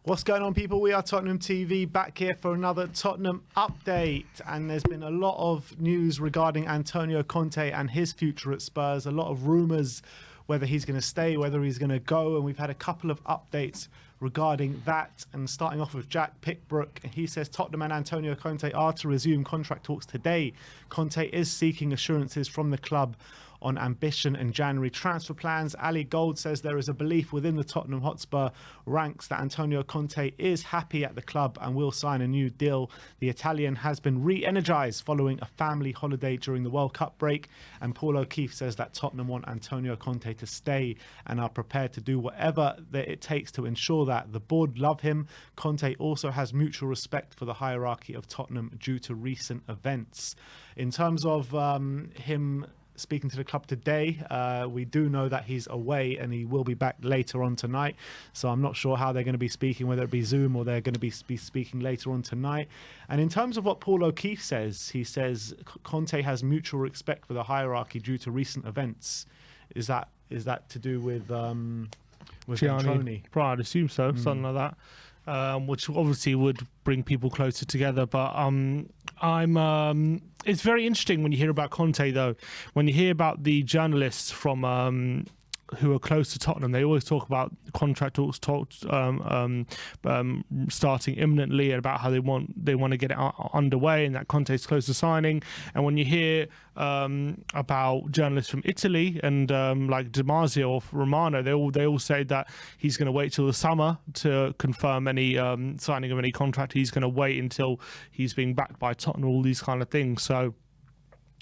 What's going on, people? We are Tottenham TV, back here for another Tottenham update. And there's been a lot of news regarding Antonio Conte and his future at Spurs. A lot of rumours whether he's going to stay, whether he's going to go. And we've had a couple of updates regarding that. And starting off with Jack Pickbrook, he says Tottenham and Antonio Conte are to resume contract talks today. Conte is seeking assurances from the club on ambition and January transfer plans. Ali Gold says there is a belief within the Tottenham Hotspur ranks that Antonio Conte is happy at the club and will sign a new deal. The Italian has been re-energised following a family holiday during the World Cup break. And Paul O'Keefe says that Tottenham want Antonio Conte to stay and are prepared to do whatever that it takes to ensure that. The board love him. Conte also has mutual respect for the hierarchy of Tottenham due to recent events. In terms of him speaking to the club today, we do know that he's away and he will be back later on tonight. So I'm not sure how they're going to be speaking, whether it be Zoom or they're going to be speaking later on tonight. And in terms of what Paul O'Keefe says, he says Conte has mutual respect for the hierarchy due to recent events. Is that to do with Gianni? I'd assume so, something like that. Which obviously would bring people closer together. But it's very interesting when you hear about Conte, though. When you hear about the journalists from who are close to Tottenham, they always talk about contract talks starting imminently, and about how they want to get it underway, and that Conte's close to signing. And when you hear about journalists from Italy and like Di Marzio or Romano, they all say that he's going to wait till the summer to confirm any signing of any contract. He's going to wait until he's being backed by Tottenham, all these kind of things. So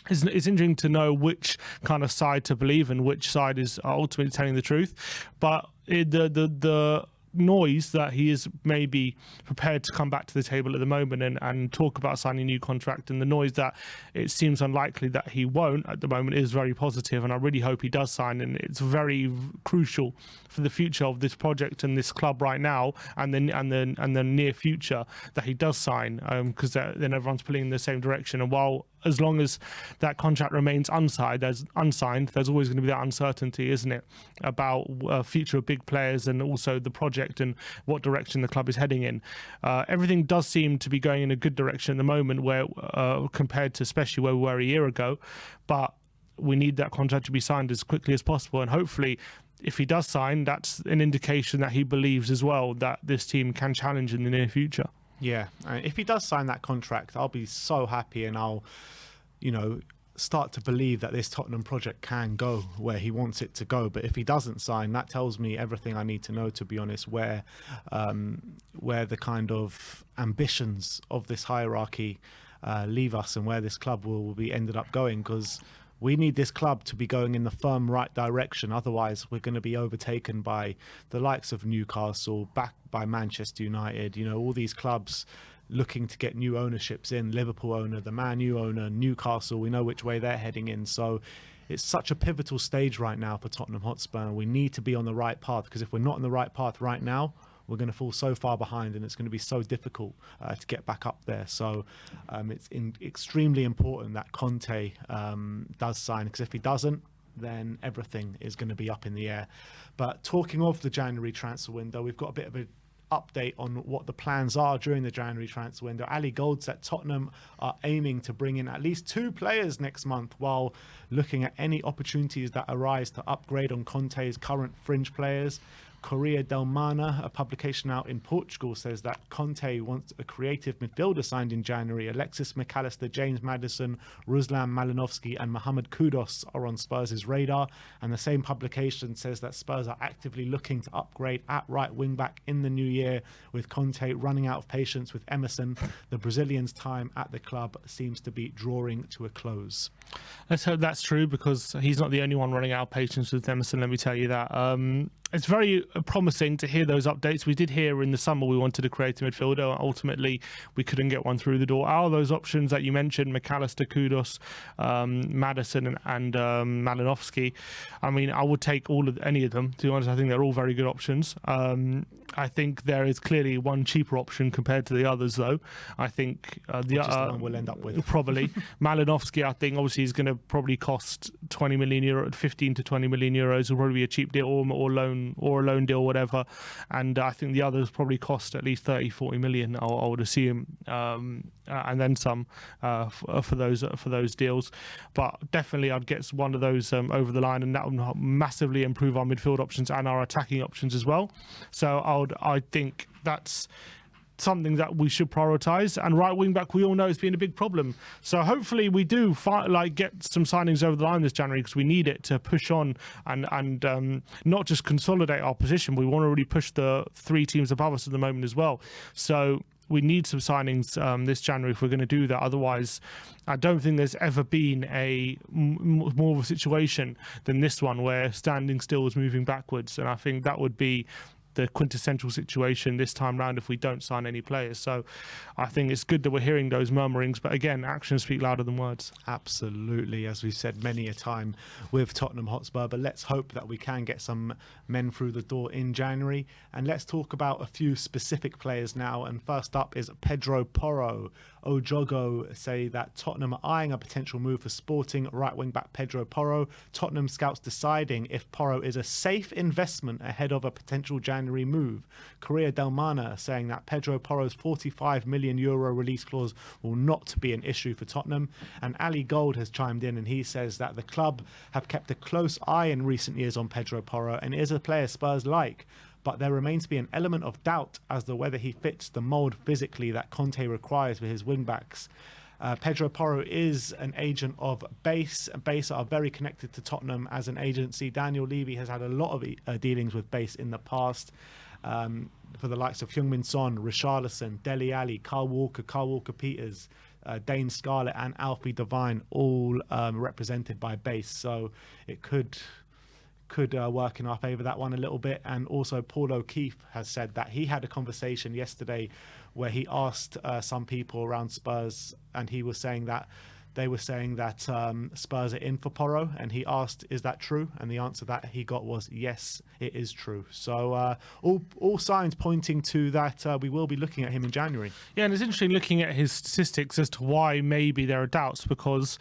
it's interesting to know which kind of side to believe and which side is ultimately telling the truth. But the noise that he is maybe prepared to come back to the table at the moment and talk about signing a new contract, and the noise that it seems unlikely that he won't at the moment, is very positive, and I really hope he does sign. And it's very crucial for the future of this project and this club right now, and the near future, that he does sign, because then everyone's pulling in the same direction. And as long as that contract remains unsigned, there's always going to be that uncertainty, isn't it, about future of big players and also the project and what direction the club is heading in. Everything does seem to be going in a good direction at the moment, where compared to especially where we were a year ago. But we need that contract to be signed as quickly as possible, and hopefully, if he does sign, that's an indication that he believes as well that this team can challenge in the near future. Yeah, if he does sign that contract, I'll be so happy, and I'll, start to believe that this Tottenham project can go where he wants it to go. But if he doesn't sign, that tells me everything I need to know, to be honest, where the kind of ambitions of this hierarchy leave us, and where this club will be ended up going, because we need this club to be going in the firm right direction. Otherwise, we're going to be overtaken by the likes of Newcastle, backed by Manchester United, all these clubs looking to get new ownerships in. Liverpool owner, the Man U owner, Newcastle, we know which way they're heading in. So it's such a pivotal stage right now for Tottenham Hotspur. We need to be on the right path, because if we're not on the right path right now, we're going to fall so far behind, and it's going to be so difficult to get back up there. So it's extremely important that Conte does sign, because if he doesn't, then everything is going to be up in the air. But talking of the January transfer window, we've got a bit of an update on what the plans are during the January transfer window. Ali Gold said Tottenham are aiming to bring in at least 2 players next month, while looking at any opportunities that arise to upgrade on Conte's current fringe players. Correia del Mana, a publication out in Portugal, says that Conte wants a creative midfielder signed in January. Alexis McAllister, James Maddison, Ruslan Malinovsky and Mohamed Kudus are on Spurs' radar. And the same publication says that Spurs are actively looking to upgrade at right wing-back in the new year, with Conte running out of patience with Emerson. The Brazilian's time at the club seems to be drawing to a close. Let's hope that's true, because he's not the only one running out of patience with Emerson, let me tell you that. It's very promising to hear those updates. We did hear in the summer we wanted a creative midfielder. Ultimately, we couldn't get one through the door. Are those options that you mentioned, McAllister, Kudus, Maddison and Malinovsky? I mean, I would take any of them, to be honest. I think they're all very good options. I think there is clearly one cheaper option compared to the others, though. I think the one we'll end up with. Probably. Malinovsky, I think, obviously is going to probably cost 20 million euro, 15 to 20 million euros. Will probably be a cheap deal or a loan deal, whatever. And I think the others probably cost at least 30, 40 million. I would assume, and then some for those deals. But definitely, I'd get one of those over the line, and that would massively improve our midfield options and our attacking options as well. So I think that's something that we should prioritise. And right wing back, we all know, has been a big problem. So hopefully we do get some signings over the line this January, because we need it to push on and not just consolidate our position. We want to really push the 3 teams above us at the moment as well. So we need some signings this January if we're going to do that. Otherwise, I don't think there's ever been more of a situation than this one where standing still is moving backwards. And I think that would be the quintessential situation this time round if we don't sign any players. So I think it's good that we're hearing those murmurings, but again, actions speak louder than words. Absolutely, as we've said many a time with Tottenham Hotspur, but let's hope that we can get some men through the door in January. And let's talk about a few specific players now. And first up is Pedro Porro. Ojogo say that Tottenham are eyeing a potential move for Sporting right wing back Pedro Porro. Tottenham scouts deciding if Porro is a safe investment ahead of a potential January move. Corriere del Mana saying that Pedro Porro's €45 million release clause will not be an issue for Tottenham. And Ali Gold has chimed in, and he says that the club have kept a close eye in recent years on Pedro Porro and is a player Spurs like. But there remains to be an element of doubt as to whether he fits the mould physically that Conte requires for his wing-backs. Pedro Porro is an agent of Base. Base are very connected to Tottenham as an agency. Daniel Levy has had a lot of dealings with Base in the past for the likes of HeungMin Son, Richarlison, Dele Alli, Kyle Walker Peters, Dane Scarlett and Alfie Devine, all represented by Base. So it could work in our favour, that one, a little bit. And also Paul O'Keefe has said that he had a conversation yesterday where he asked some people around Spurs, and he was saying that they were saying that Spurs are in for Porro, and he asked, is that true? And the answer that he got was, yes, it is true. So all signs pointing to that we will be looking at him in January. Yeah, and it's interesting looking at his statistics as to why maybe there are doubts, because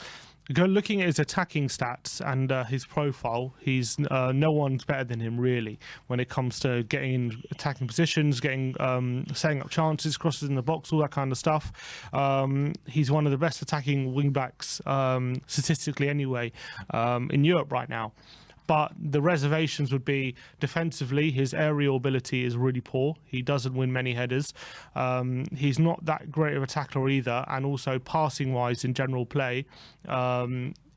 looking at his attacking stats and his profile, he's no one's better than him really when it comes to getting in attacking positions, getting setting up chances, crosses in the box, all that kind of stuff. He's one of the best attacking wing backs statistically anyway in Europe right now. But the reservations would be defensively, his aerial ability is really poor. He doesn't win many headers. He's not that great of a tackler either. And also passing-wise in general play,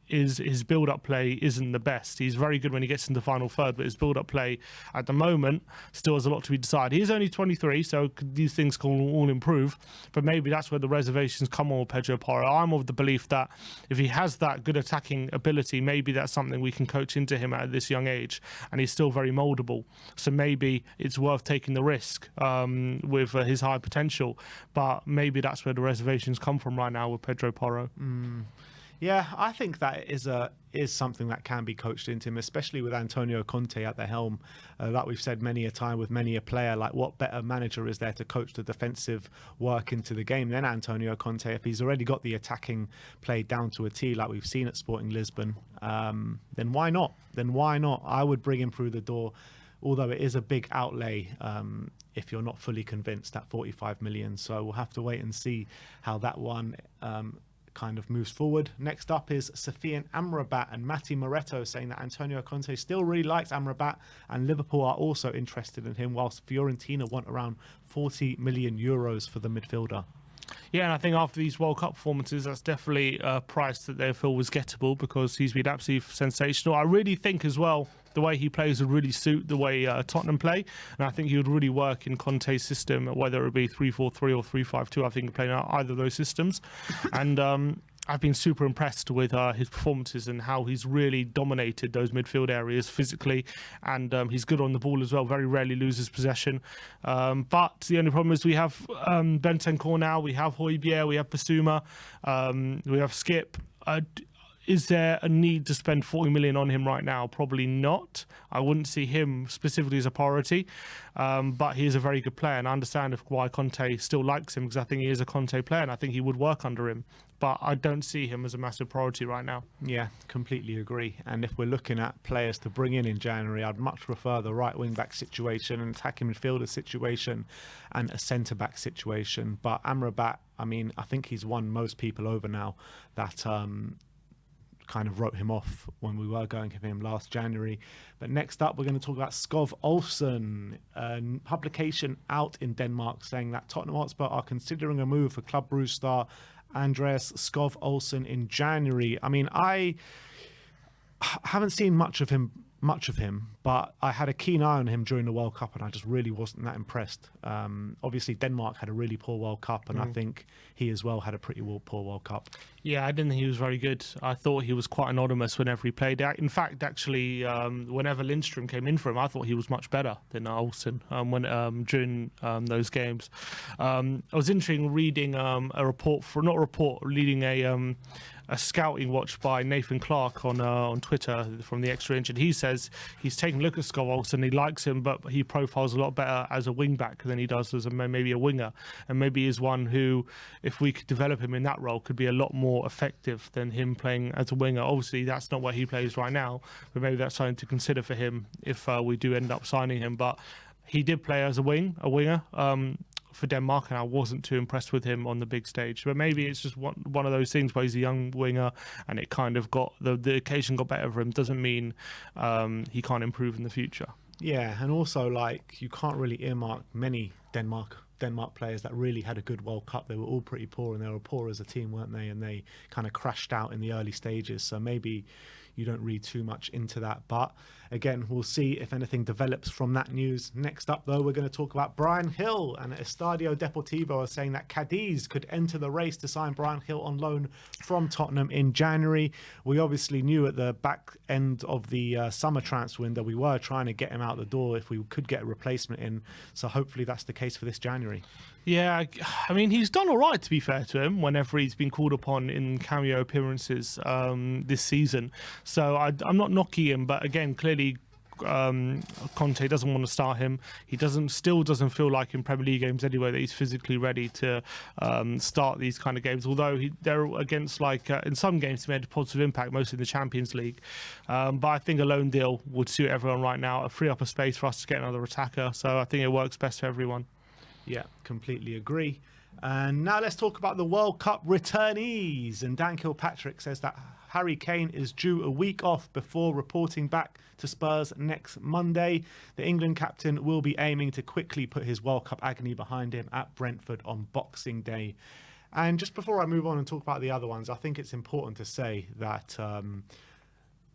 his build-up play isn't the best. He's very good when he gets in the final third, but his build-up play at the moment still has a lot to be decided. He is only 23, so these things can all improve, but maybe that's where the reservations come on with Pedro Porro. I'm of the belief that if he has that good attacking ability, maybe that's something we can coach into him at this young age, and he's still very mouldable. So maybe it's worth taking the risk with his high potential, but maybe that's where the reservations come from right now with Pedro Porro. Yeah, I think that is something that can be coached into him, especially with Antonio Conte at the helm. Like we've said many a time with many a player, like what better manager is there to coach the defensive work into the game than Antonio Conte? If he's already got the attacking play down to a T like we've seen at Sporting Lisbon, then why not? I would bring him through the door, although it is a big outlay if you're not fully convinced at 45 million. So we'll have to wait and see how that one kind of moves forward. Next up is Sofian Amrabat and Matti Moretto saying that Antonio Conte still really likes Amrabat and Liverpool are also interested in him, whilst Fiorentina want around 40 million euros for the midfielder. Yeah, and I think after these World Cup performances, that's definitely a price that they feel was gettable, because he's been absolutely sensational. I really think as well the way he plays would really suit the way Tottenham play, and I think he would really work in Conte's system, whether it be 3-4-3 or 3-5-2. I think he'd play in either of those systems. And I've been super impressed with his performances and how he's really dominated those midfield areas physically, and he's good on the ball as well, very rarely loses possession. But the only problem is we have Bentancur now, we have Højbjerg, we have Basuma, we have Skip. is there a need to spend 40 million on him right now? Probably not. I wouldn't see him specifically as a priority, but he is a very good player, and I understand why Conte still likes him, because I think he is a Conte player, and I think he would work under him. But I don't see him as a massive priority right now. Yeah, completely agree. And if we're looking at players to bring in January, I'd much prefer the right wing back situation, an attacking midfielder situation, and a centre back situation. But Amrabat, I mean, I think he's won most people over now that kind of wrote him off when we were going for him last January. But next up, we're going to talk about Skov Olsen, a publication out in Denmark saying that Tottenham Hotspur are considering a move for Club Brugge star Andreas Skov Olsen in January. I mean, I haven't seen much of him, but I had a keen eye on him during the World Cup, and I just really wasn't that impressed. Obviously, Denmark had a really poor World Cup, and I think he as well had a pretty poor World Cup. Yeah, I didn't think he was very good. I thought he was quite anonymous whenever he played. In fact, actually, whenever Lindstrom came in for him, I thought he was much better than Olsen during those games. I was interested in reading reading a scouting watch by Nathan Clark on Twitter from the Extra Inch, and he says he's taken a look at Skov Olsen, he likes him, but he profiles a lot better as a wing back than he does as maybe a winger, and maybe is one who, if we could develop him in that role, could be a lot more effective than him playing as a winger. Obviously, that's not where he plays right now, but maybe that's something to consider for him if we do end up signing him. But he did play as a winger. For Denmark, and I wasn't too impressed with him on the big stage. But maybe it's just one of those things where he's a young winger, and it kind of got the occasion got better for him. Doesn't mean he can't improve in the future. Yeah, and also, like, you can't really earmark many Denmark players that really had a good World Cup. They were all pretty poor, and they were poor as a team, weren't they? And they kind of crashed out in the early stages. So maybe you don't read too much into that. But again, we'll see if anything develops from that news. Next up, though, we're going to talk about Bryan Gil, and Estadio Deportivo are saying that Cadiz could enter the race to sign Bryan Gil on loan from Tottenham in January. We obviously knew at the back end of the summer transfer window we were trying to get him out the door if we could get a replacement in. So hopefully that's the case for this January. Yeah, I mean, he's done all right, to be fair to him, whenever he's been called upon in cameo appearances this season. So I'm not knocking him, but again, clearly Conte doesn't want to start him. He still doesn't feel like in Premier League games anyway that he's physically ready to start these kind of games. Although they're against, like, in some games he made a positive impact, mostly in the Champions League. But I think a loan deal would suit everyone right now, free up a space for us to get another attacker. So I think it works best for everyone. Yeah, completely agree. And now let's talk about the World Cup returnees. And Dan Kilpatrick says that Harry Kane is due a week off before reporting back to Spurs next Monday. The England captain will be aiming to quickly put his World Cup agony behind him at Brentford on Boxing Day. And just before I move on and talk about the other ones, I think it's important to say that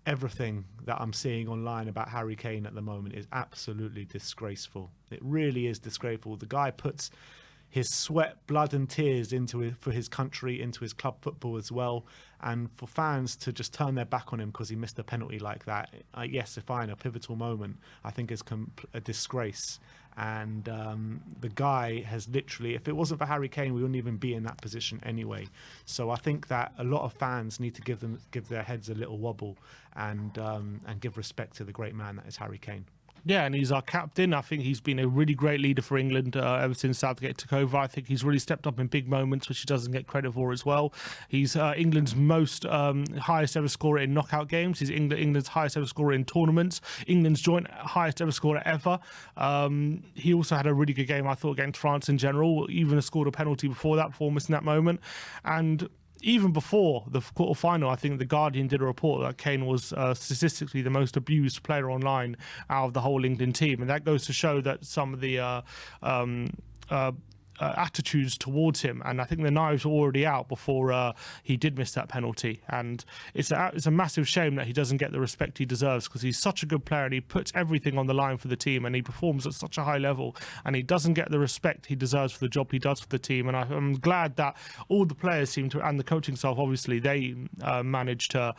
everything that I'm seeing online about Harry Kane at the moment is absolutely disgraceful. It really is disgraceful. The guy puts his sweat, blood and tears into it for his country, into his club football as well. And for fans to just turn their back on him because he missed a penalty like that, yes, fine, a pivotal moment, I think is a disgrace. And the guy has literally, if it wasn't for Harry Kane, we wouldn't even be in that position anyway. So I think that a lot of fans need to give their heads a little wobble and give respect to the great man that is Harry Kane. Yeah, and he's our captain. I think he's been a really great leader for England ever since Southgate took over. I think he's really stepped up in big moments, which he doesn't get credit for as well. He's England's most highest ever scorer in knockout games. He's England's highest ever scorer in tournaments. England's joint highest ever scorer ever. He also had a really good game, I thought, against France in general. Even scored a penalty before missing that moment. And even before the quarter-final, I think The Guardian did a report that Kane was statistically the most abused player online out of the whole England team. And that goes to show that some of the attitudes towards him, and I think the knives were already out before he did miss that penalty. And it's a massive shame that he doesn't get the respect he deserves, because he's such a good player and he puts everything on the line for the team and he performs at such a high level, and he doesn't get the respect he deserves for the job he does for the team. And I'm glad that all the players seem to, and the coaching staff, obviously, they managed to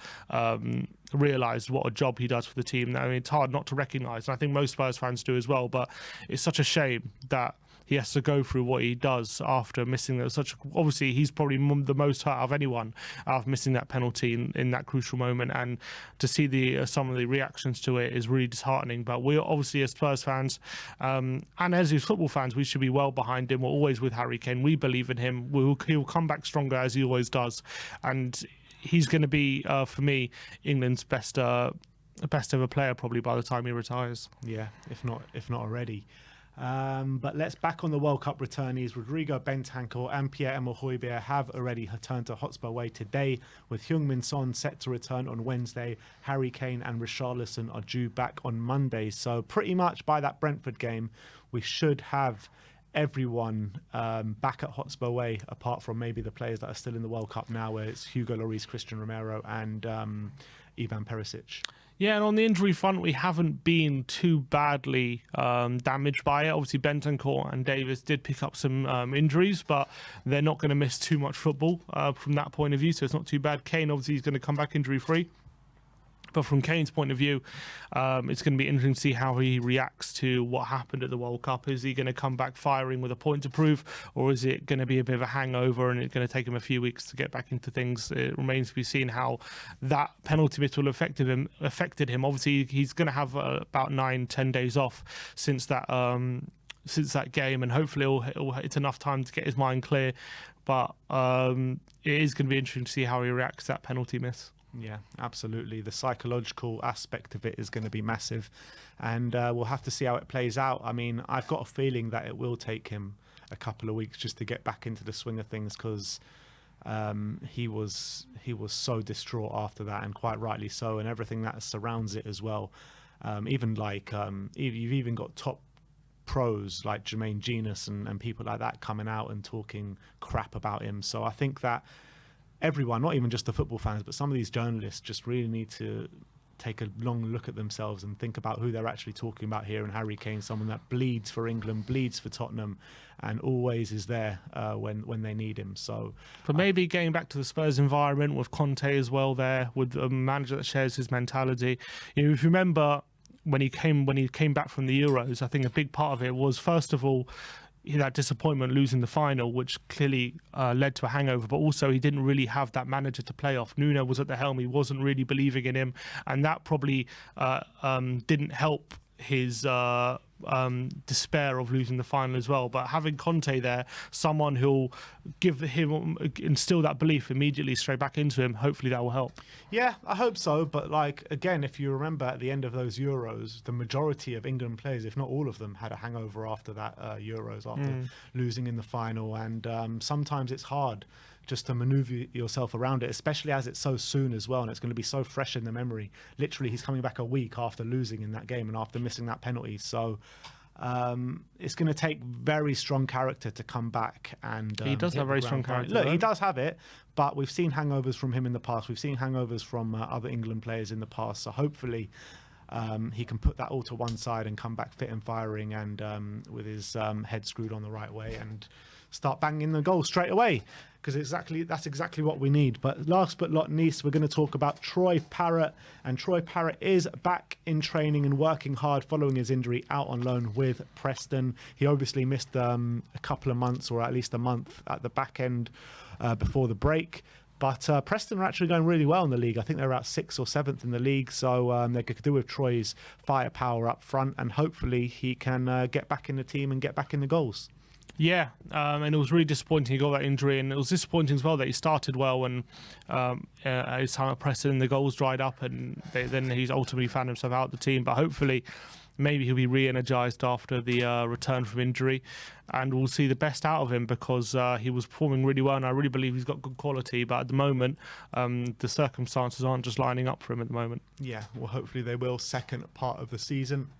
realise what a job he does for the team. I mean, it's hard not to recognise, and I think most Spurs fans do as well, but it's such a shame that he has to go through what he does after missing that. Obviously, he's probably the most hurt of anyone after missing that penalty in that crucial moment, and to see some of the reactions to it is really disheartening. But we're obviously, as Spurs fans and as his football fans, we should be well behind him. We're always with Harry Kane. We believe in him. He'll come back stronger, as he always does, and he's going to be, for me, England's best ever player probably by the time he retires. Yeah, if not already. But let's back on the World Cup returnees. Rodrigo Bentancur and Pierre-Emile Højbjerg have already returned to Hotspur Way today, with HeungMin Son set to return on Wednesday. Harry Kane and Richarlison are due back on Monday. So pretty much by that Brentford game, we should have everyone back at Hotspur Way, apart from maybe the players that are still in the World Cup now, where it's Hugo Lloris, Christian Romero and Ivan Perisic. Yeah, and on the injury front, we haven't been too badly damaged by it. Obviously, Bentancur and Davis did pick up some injuries, but they're not going to miss too much football from that point of view, so it's not too bad. Kane, obviously, is going to come back injury-free. But from Kane's point of view, it's going to be interesting to see how he reacts to what happened at the World Cup. Is he going to come back firing with a point to prove, or is it going to be a bit of a hangover and it's going to take him a few weeks to get back into things? It remains to be seen how that penalty miss will have affected him. Obviously, he's going to have about 9-10 days off since that game, and hopefully it's enough time to get his mind clear. But it is going to be interesting to see how he reacts to that penalty miss. Yeah, absolutely. The psychological aspect of it is going to be massive, and we'll have to see how it plays out. I mean, I've got a feeling that it will take him a couple of weeks just to get back into the swing of things, because he was so distraught after that, and quite rightly so, and everything that surrounds it as well. Even like you've even got top pros like Jermaine Genius and people like that coming out and talking crap about him. So I think that everyone, not even just the football fans, but some of these journalists just really need to take a long look at themselves and think about who they're actually talking about here. And Harry Kane, someone that bleeds for England, bleeds for Tottenham, and always is there when they need him. So, but maybe getting back to the Spurs environment with Conte as well there, with a manager that shares his mentality. You know, if you remember when he came back from the Euros, I think a big part of it was, first of all, that disappointment losing the final, which clearly led to a hangover, but also he didn't really have that manager to play off. Nuno was at the helm, he wasn't really believing in him, and that probably didn't help his despair of losing the final as well. But having Conte there, someone who'll instill that belief immediately straight back into him, hopefully that will help. Yeah, I hope so. But like, again, if you remember at the end of those Euros, the majority of England players, if not all of them, had a hangover after that Euros, after losing in the final. And sometimes it's hard just to maneuver yourself around it, especially as it's so soon as well, and it's going to be so fresh in the memory. Literally, he's coming back a week after losing in that game and after missing that penalty. So it's going to take very strong character to come back. And he does have very strong character. Look, he does have it, but we've seen hangovers from him in the past. We've seen hangovers from other England players in the past. So hopefully he can put that all to one side and come back fit and firing, and with his head screwed on the right way, and start banging the goal straight away, because that's exactly what we need. But last but not least, we're going to talk about Troy Parrott, and Troy Parrott is back in training and working hard following his injury out on loan with Preston. He obviously missed a couple of months, or at least a month at the back end before the break. But Preston are actually going really well in the league. I think they're about 6th or 7th in the league. So they could do with Troy's firepower up front, and hopefully he can get back in the team and get back in the goals. Yeah, and it was really disappointing he got that injury, and it was disappointing as well that he started well, and his time at Preston, the goals dried up, and then he's ultimately found himself out of the team. But hopefully, maybe he'll be re-energised after the return from injury, and we'll see the best out of him, because he was performing really well, and I really believe he's got good quality. But at the moment, the circumstances aren't just lining up for him at the moment. Yeah, well, hopefully they will second part of the season.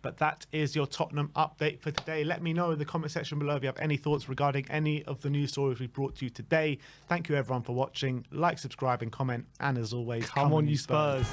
But that is your Tottenham update for today. Let me know in the comment section below if you have any thoughts regarding any of the news stories we brought to you today. Thank you everyone for watching. Like, subscribe and comment. And as always, come on you Spurs.